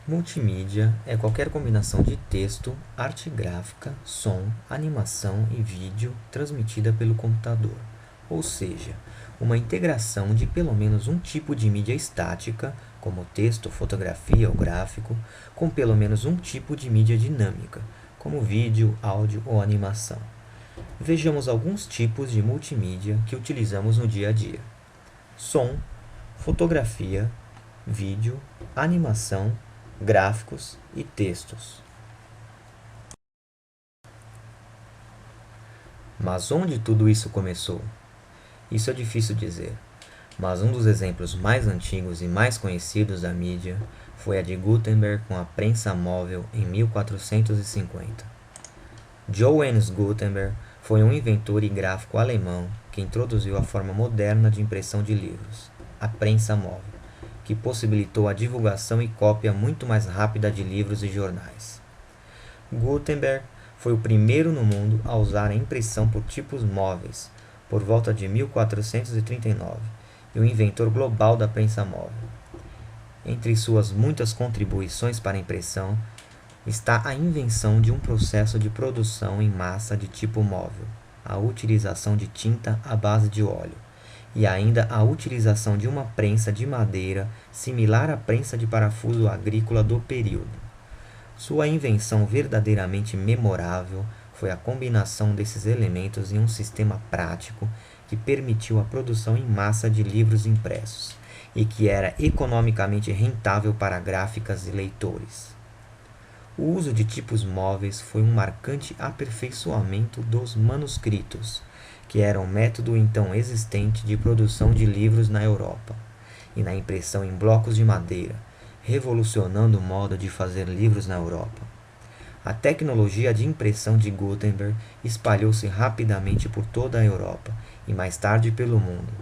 Multimídia é qualquer combinação de texto, arte gráfica, som, animação e vídeo transmitida pelo computador, ou seja, uma integração de pelo menos um tipo de mídia estática, como texto, fotografia ou gráfico, com pelo menos um tipo de mídia dinâmica, como vídeo, áudio ou animação. Vejamos alguns tipos de multimídia que utilizamos no dia a dia: som, fotografia, vídeo, animação, gráficos e textos. Mas onde tudo isso começou? Isso é difícil dizer, mas um dos exemplos mais antigos e mais conhecidos da mídia foi a de Gutenberg com a prensa móvel em 1450. Johannes Gutenberg foi um inventor e gráfico alemão que introduziu a forma moderna de impressão de livros, a prensa móvel, que possibilitou a divulgação e cópia muito mais rápida de livros e jornais. Gutenberg foi o primeiro no mundo a usar a impressão por tipos móveis, por volta de 1439, e o inventor global da prensa móvel. Entre suas muitas contribuições para a impressão, está a invenção de um processo de produção em massa de tipo móvel, a utilização de tinta à base de óleo, e ainda a utilização de uma prensa de madeira similar à prensa de parafuso agrícola do período. Sua invenção verdadeiramente memorável foi a combinação desses elementos em um sistema prático que permitiu a produção em massa de livros impressos e que era economicamente rentável para gráficas e leitores. O uso de tipos móveis foi um marcante aperfeiçoamento dos manuscritos, que era um método então existente de produção de livros na Europa, e na impressão em blocos de madeira, revolucionando o modo de fazer livros na Europa. A tecnologia de impressão de Gutenberg espalhou-se rapidamente por toda a Europa e mais tarde pelo mundo.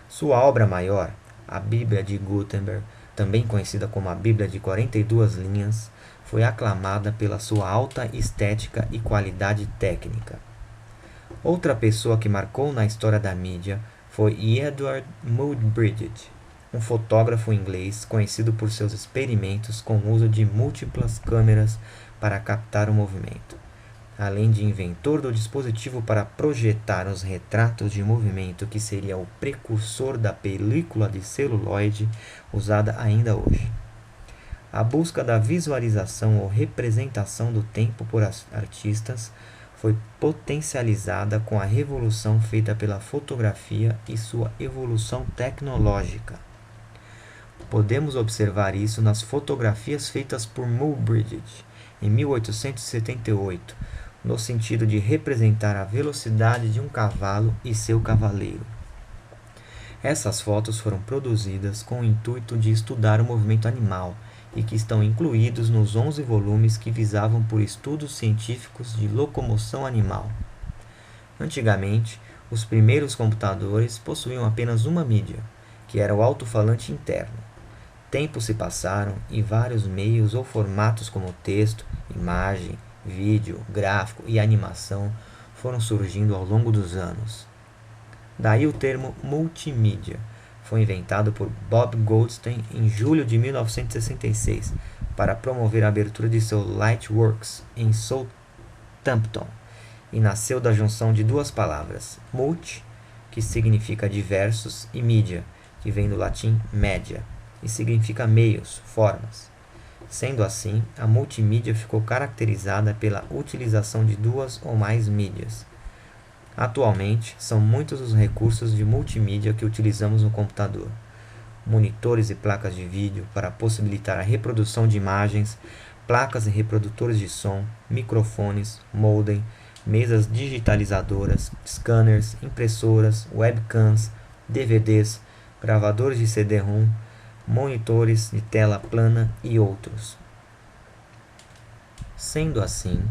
Sua obra maior, a Bíblia de Gutenberg, também conhecida como a Bíblia de 42 linhas, foi aclamada pela sua alta estética e qualidade técnica. Outra pessoa que marcou na história da mídia foi Edward Muybridge, um fotógrafo inglês conhecido por seus experimentos com o uso de múltiplas câmeras para captar o movimento, além de inventor do dispositivo para projetar os retratos de movimento que seria o precursor da película de celuloide usada ainda hoje. A busca da visualização ou representação do tempo por artistas foi potencializada com a revolução feita pela fotografia e sua evolução tecnológica. Podemos observar isso nas fotografias feitas por Muybridge em 1878, no sentido de representar a velocidade de um cavalo e seu cavaleiro. Essas fotos foram produzidas com o intuito de estudar o movimento animal e que estão incluídos nos 11 volumes que visavam por estudos científicos de locomoção animal. Antigamente, os primeiros computadores possuíam apenas uma mídia, que era o alto-falante interno. Tempos se passaram e vários meios ou formatos como texto, imagem, vídeo, gráfico e animação foram surgindo ao longo dos anos. Daí o termo multimídia. Foi inventado por Bob Goldstein em julho de 1966 para promover a abertura de seu Lightworks em Southampton, e nasceu da junção de duas palavras, multi, que significa diversos, e mídia, que vem do latim media, e significa meios, formas. Sendo assim, a multimídia ficou caracterizada pela utilização de duas ou mais mídias. Atualmente, são muitos os recursos de multimídia que utilizamos no computador. Monitores e placas de vídeo para possibilitar a reprodução de imagens, placas e reprodutores de som, microfones, modem, mesas digitalizadoras, scanners, impressoras, webcams, DVDs, gravadores de CD-ROM, monitores de tela plana e outros. Sendo assim,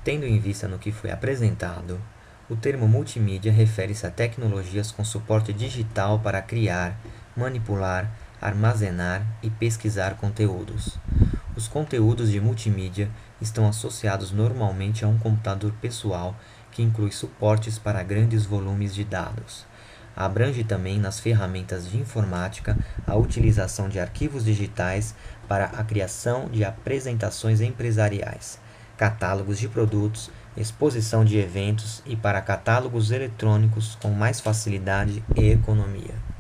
tendo em vista no que foi apresentado, o termo multimídia refere-se a tecnologias com suporte digital para criar, manipular, armazenar e pesquisar conteúdos. Os conteúdos de multimídia estão associados normalmente a um computador pessoal que inclui suportes para grandes volumes de dados. Abrange também nas ferramentas de informática a utilização de arquivos digitais para a criação de apresentações empresariais, catálogos de produtos, exposição de eventos e para catálogos eletrônicos com mais facilidade e economia.